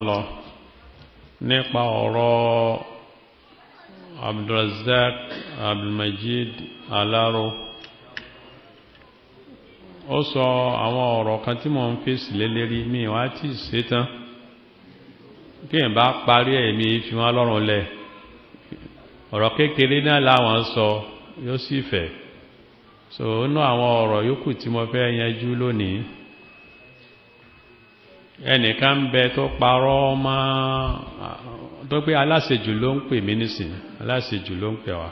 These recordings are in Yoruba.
lọ nípa ọ̀rọ̀ Abdulrazak Abdulmajid Alaro. Ó sọ àwọn ọ̀rọ̀ kan tí mo ń fèsì lélẹ́rí mi wá tí ṣetán kí n bá parí ẹ̀mí fi wọ́n lọ́rùn lẹ̀. Ọ̀rọ̀ kékeré náà láwọn sọ yóò sì fẹ̀. So inú àwọn ọ̀rọ̀ yòókù tí mo fẹ́ yanjú lónìí, ẹnìkan ń bẹ tó parọ́ mọ́ tó pé aláṣejù ló ń pè mí nísìn, aláṣejù ló ń pè wá,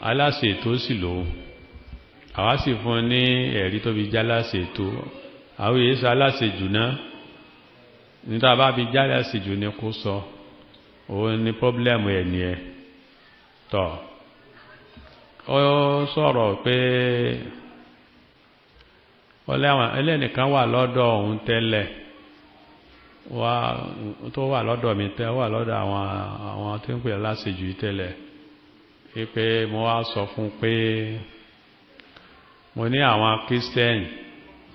aláṣe tó sì lòun, àwa sì fún ní ẹ̀rí tó fi já aláṣe tó. àwọn èyí sọ aláṣejù náà níta bá fi já aláṣejù ní kó sọ, òun ni pọ́blẹ́mù ẹ̀ ní ẹ tọ́. Ó sọ̀rọ̀ pé ẹlẹ́nìkan wà lọ́dọ̀ òun tẹ́lẹ̀, tó wà lọ́dọ̀ mi tẹ́ wà lọ́dọ̀ àwọn tí ń pè láṣejù tẹ́lẹ̀, pé mo wá sọ fún pé mo ní àwọn Kírísítẹ́nì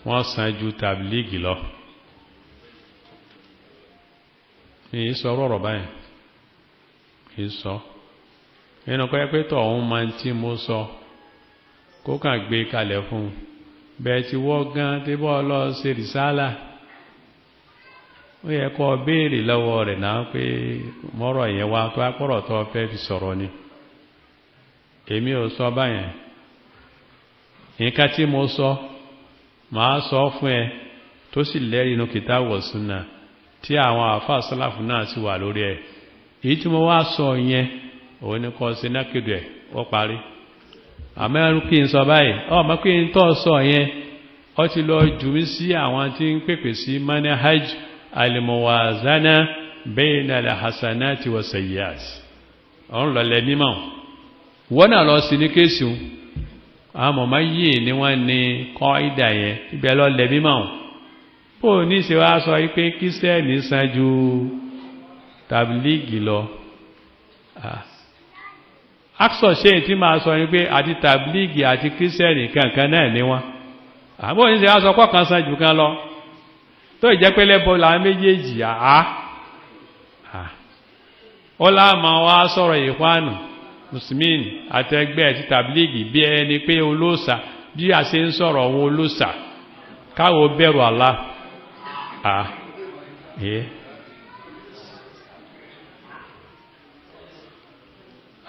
wọ́n sàn ju tàbílíìgì lọ. Èyí sọ rọ̀rọ̀ báyìí, èyí sọ nínú pé tọ̀ òun máa ń tí mo sọ kó kàn gbé kalẹ̀ fún un. Bẹ́ẹ̀ ti wọ́ gan tí bọ́ lọ ṣe rìsálà, ó yẹ kó béèrè lọ́wọ́ rẹ̀ náà pé mọ́rọ̀ yẹn wá tó apọ̀rọ̀ tó fẹ́ fi sọ̀rọ̀ ni. Èmi ò sọ báyẹn. Nǹkan tí mo sọ màá sọ fún ẹ tó sì lẹ́rìí inú Kìtàbù wa Sunnah tí àwọn àfáà sálàfù náà sì wà lórí ẹ̀. Èyí tí mo wá sọ yẹn òun ni kò sí nákèdè ẹ̀ ó parí. Àmẹ́rù kí n sọ báyìí, ọmọ kí n tọ́ sọ yẹn, ọ ti lọ jù mí sí àwọn tí ń pèpè sí manhaj al-muwazana bayna al-hasanati wa sayyiat. Ọ̀run lọlẹ̀ mímọ̀ wọ́n náà lọ sí ní kéṣù àwọn mọ̀mọ́ yìí ni wọ́n ní kọ́ ìdà yẹn ibẹ̀ lọlẹ̀ mímọ̀. Bó ní ṣe wá sọ pé Kírísítẹ́nì sàn ju tàbílíìgì lọ. Aksọ̀ ṣe tí máa sọ ní pé àti tàbílíìgì àti Kírísítẹ́nì kankan náà ní wọ́n. Àbọ̀ ní ṣe wá sọ kọ́kan sàn jù kan lọ tó ìjẹ́ pé lẹ́bọ̀ la méjèèjì àá. Ó láàmà wá sọ̀rọ̀ ìkwánù Muslimin àtẹgbẹ́ àti tàbílíìgì bí ẹni pé olóòsà bí a ṣe ń sọ̀rọ̀ wọn olóòsà káwọ bẹ̀rù Allah.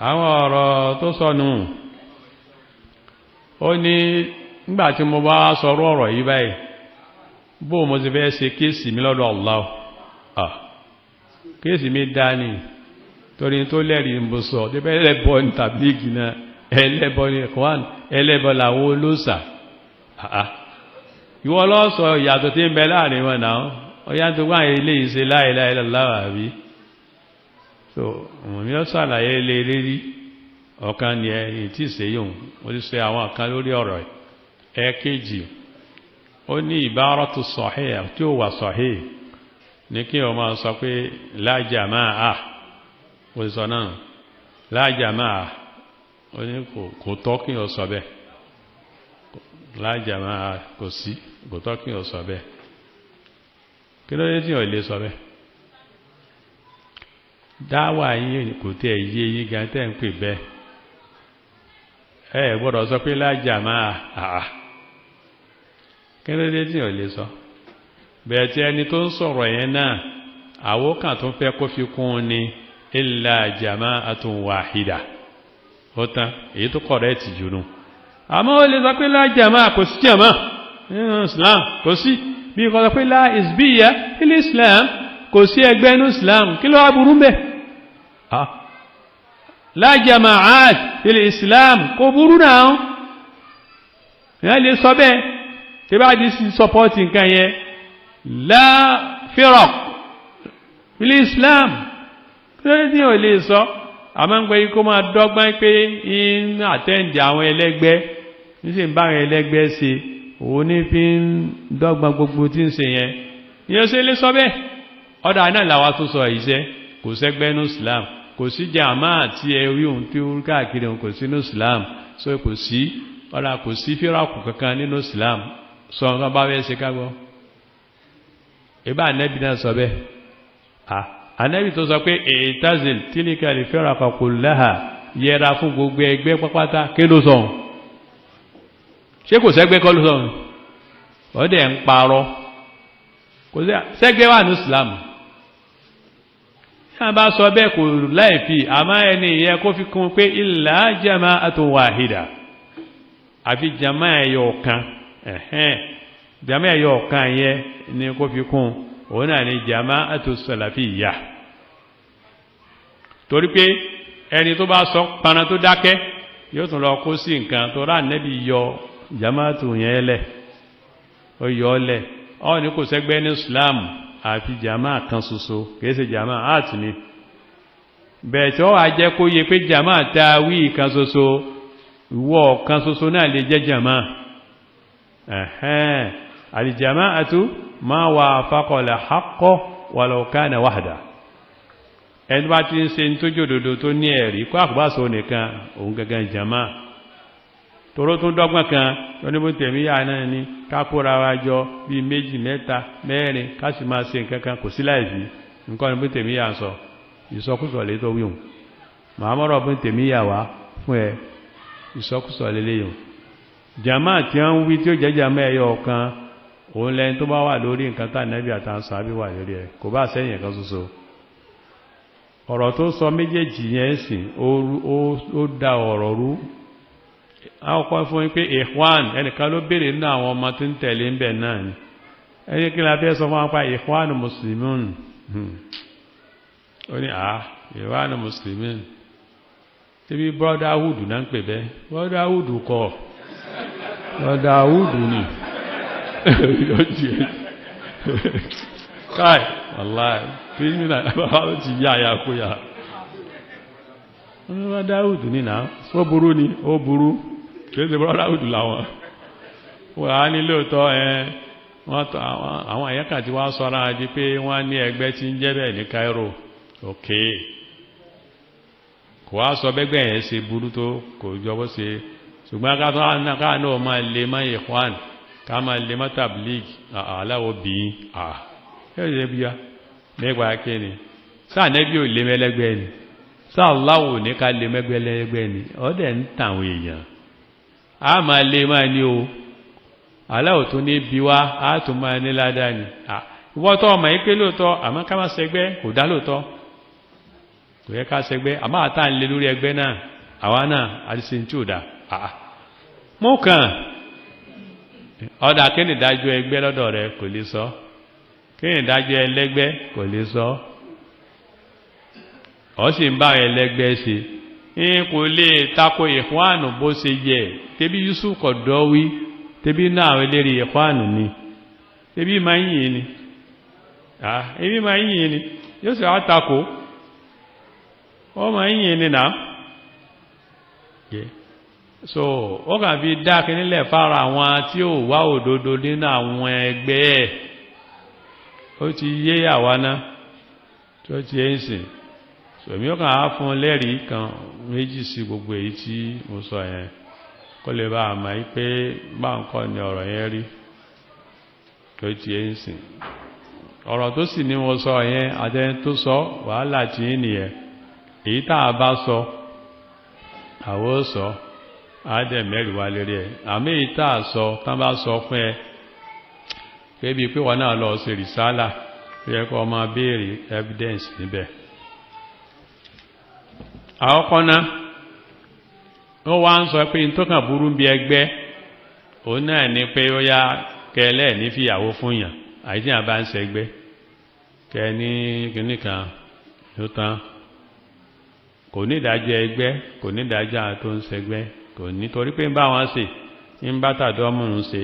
Àwọn ọ̀rọ̀ tó sọnù ó ní nígbàtí mo bá sọ̀rọ̀ ọ̀rọ̀ yìí báyìí bó mo ti fẹ́ ṣe kéèsì mi lọ́dọ̀ Allah. Kéèsì mi dání torí tó lẹ́rìí ń bó sọ tí bẹ́ ẹlẹ́bọ ní tàbílíìgì náà, ẹlẹ́bọ ní ẹ̀kọ́wàn, ẹlẹ́bọ làwọn olóòsà. Ìwọ lọ́sọ ìyàtọ̀ tí ń bẹ láàrin wọn náà, ọyá tó wà ilé ìṣe la ilaha illallah àbí. So mi ó ṣàlàyé lè rí ọ̀kan ni ẹ̀yìn tí ṣe yóò ó ti ṣe àwọn kan lórí ọ̀rọ̀ ẹ̀kejì. Ó ní ìbáratu sahih tí ó wà sahih ní kí o máa sọ pé la jama'a, ó sọ náà la jama'a, ó ní kò tọ́ kí o sọ bẹ́ẹ̀, la jama'a kò sí, kò tọ́ kí o sọ bẹ́ẹ̀. Kí ló dé tí o lè sọ bẹ́ẹ̀? Dáwà yìí kò tẹ́ yé yí gan tẹ́ ń pè bẹ́ẹ̀. Ẹ gbọ́dọ̀ sọ pé la jama'a. Kí ló dé tí ò lè sọ? Bẹ̀ẹ̀ tí ẹni tó ń sọ̀rọ̀ yẹn náà àwókàn tó fẹ́ kó fi kún ní illa jama'atun wahida. Ó tán èyí tó kọ̀rẹ́ẹ̀tì jù nù. Àmọ́ ó lè sọ pé la jama'a kò sí jàmá nínú Islam, kò sí. Bí kò sọ pé la isbiyya fil Islam, kò sí ẹgbẹ́ nínú Islam, kí ló wá burú mbẹ̀? La jama'at fil Islam kò burú náà. Ìyá lè sọ bẹ́ẹ̀ tí bá di sí sọpọ́tì nǹkan yẹn. La firaq fil Islam kí ló dé ò lè sọ. Àmọ́ ń pẹ́ kó máa dọ́gbọ́n pé ń àtẹ́ǹdì àwọn ẹlẹ́gbẹ́ ní sì ń bá àwọn ẹlẹ́gbẹ́ ṣe òun ní fi ń dọ́gbọ́n gbogbo tí ń ṣe yẹn. Ìyẹn ṣe lè sọ bẹ́ẹ̀. Ọ̀dà náà làwa tó sọ ìṣẹ́ kò sẹ́gbẹ́ ní Islam, kò sí jàmá àti ẹ̀rí ohun tí ó káàkiri ohun kò sí ní Islam. So kò sí ọ̀dà kò sí fíràkù kankan nínú Islam. Sọ nǹkan bá fẹ́ ṣe kágbọ́. ìbá ànẹ́bì náà sọ bẹ́ ànẹ́bì tó sọ pé ètàzìl tílíkà lè fẹ́ra kọkù láhà yẹra fún gbogbo ẹgbẹ́ pápátá kí ló sọ ṣé kò sẹ́gbẹ́ kọ́ ló sọ ọdẹ ń parọ́ kò sẹ́gbẹ́ wà ní Islam yá bá sọ bẹ́ẹ̀ kò láìfì àmá ẹni ìyẹ kó fi kún pé illa jama'atun wahida àfi jama ẹyọ kan jama ẹyọ kan yẹ ní kó fi kún òun náà ni jama'atu salafiyya torí pé ẹni tó bá sọ paná tó dákẹ́ yóò tún lọ kó sí nǹkan tó rà nẹ́bí yọ jama'atu yẹn lẹ̀ ó yọ lẹ̀ ọ́ ní kò sẹ́gbẹ́ ní Islam àfi jama kan ṣoṣo kìí ṣe jama àti ni bẹ́ẹ̀ tí ó wà jẹ́ kó yẹ pé jama tàwí kan ṣoṣo ìwọ kan ṣoṣo náà lè jẹ́ jama al-jama'atu ma wafaqa al-haqqa walau kana wahda ẹni bá ti ń ṣe tó jòdòdó tó ní ẹ̀rí kó àkùbáṣọ nìkan òun gangan jama tòró tún dọ́gbọ́n kan tó ní bó tẹ̀míyà náà ní kápóra wa jọ bí méjì mẹ́ta mẹ́rin ká sì máa ṣe nǹkan kan kò sí láìsí nǹkan ní bó tẹ̀míyà sọ ìsọkúsọ lè tó wíhùn màámọ́rọ̀ bó tẹ̀míyà wá fún ẹ ìsọkúsọ lélẹ́yìn jama tí wọ́n ń wí tí ó jẹ́ jama ẹyọ ọ̀kan òun lẹ́yìn tó bá wà lórí nǹkan tá nẹ́bí àtàwọn sàábí wà lórí ẹ̀ kò bá sẹ́yìn kan ṣoṣo ọ̀rọ̀ tó sọ méjèèjì yẹn sìn ó da ọ̀rọ̀ rú àkọ́kọ́ fún pé ikhwan ẹnìkan ló béèrè nínú àwọn ọmọ tí ń tẹ̀lé ń bẹ̀ náà ni ẹni kí la fẹ́ sọ fún apá ikhwan muslimun ó ní ikhwan muslimun tí bí brotherhood náà ń pè bẹ́ brotherhood kọ́ brotherhood ni káì wallahi tí ní náà ó ti yá àyàkóyà brotherhood ni náà ó burú ni ó burú kìí ṣe brotherhood láwọn wọ́n á ní lóòtọ́ àwọn àyẹ́kà tí wọ́n sọ́ra di pé wọ́n ní ẹgbẹ́ tí ń jẹ́ bẹ́ẹ̀ ní Cairo ok kò wá sọ bẹ́gbẹ́ yẹn ṣe burú tó kò jọbọ́ ṣe ṣùgbọ́n káà náà máa lè mọ́ Ikhwan ká máa lè mọ́ Tabligh aláwọ̀ bí yóò ṣe bí ya mẹ́gbàá kí ni sáà nẹ́bí ò lè mẹ́lẹ́gbẹ́ ni sáà láwọ̀ ní ká lè mẹ́gbẹ́lẹ́gbẹ́ ni ọdẹ ń tàwọn èèyàn a máa lè máa ní o aláwọ̀ tó ní bí wá a tún máa ní ládá ni ìwọ́tọ́ ọmọ yí pé lóòtọ́ àmọ́ ká má ṣẹgbẹ́ kò dá lóòtọ́ kò yẹ ká ṣẹgbẹ́ àmọ́ àtà ń lè lórí ẹgbẹ́ náà àwa náà àdíṣe tí ò dá mú kàn ọ̀dà kí ni ìdájọ́ ẹgbẹ́ lọ́dọ̀ rẹ kò lè sọ kí ni ìdájọ́ ẹlẹ́gbẹ́ kò lè sọ ọ sì ń bá ẹlẹ́gbẹ́ ṣe kò lè tako ìkwánù bó ṣe yẹ tẹbí Yusuf Qaradawi tẹbí náà eléri ìkwánù ni tẹbí ma ń yìí ni ẹbí ma ń yìí ni yóò sì wá tako ó ma ń yìí ni náà so ó kàn fi dákì nílẹ̀ fara àwọn tí ó wá òdodo nínú àwọn ẹgbẹ́ ẹ̀ ó ti yé àwa náà tó ti ẹ́ ń sìn sọ̀mí ó kàn á fún lẹ́rìí kan méjì sí gbogbo èyí tí mo sọ yẹn kó lè bá àmà yí pé bá ń kọ́ ni ọ̀rọ̀ yẹn rí tó ti ẹ́ ń sìn ọ̀rọ̀ tó sì ní mo sọ yẹn àtẹni tó sọ wàhálà tí ń nìyẹn èyí tá a bá sọ àwọ̀ sọ àádẹ́ mẹ́rin wá lérí ẹ̀ àmì èyí tá a sọ tán bá sọ fún ẹ kébi pé wọn náà lọ sí rìsálà yẹ kó máa béèrè evidence níbẹ̀ àkọ́kọ́ náà ó wá ń sọ pé tó kàn burú bí ẹgbẹ́ òun náà ní pé ó yá kẹlẹ́ ní fìyàwó fún yàn àìsí àbá ń ṣẹgbẹ́ kẹ ní kìíní kan ló tán kò ní ìdájọ́ ẹgbẹ́ kò ní ìdájọ́ àwọn tó ń ṣẹgbẹ́ kò ní torí pé ń bá wọn ṣe ń bá tàdọ́mùrún ṣe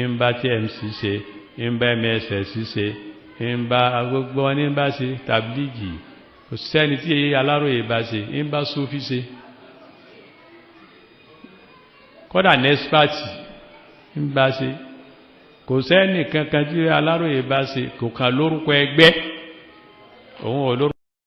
ń bá TMC ṣe ń bá MSS ṣe ń bá gbogbo wọn ní bá ṣe Tablighi kò sẹ́ni tí èyí Aláròyé bá ṣe ń bá Súfí ṣe kódà nẹ́sípàtì ń bá ṣe kò sẹ́ni kankan tí Aláròyé bá ṣe kò kàn lórúkọ ẹgbẹ́ òun ò lórúkọ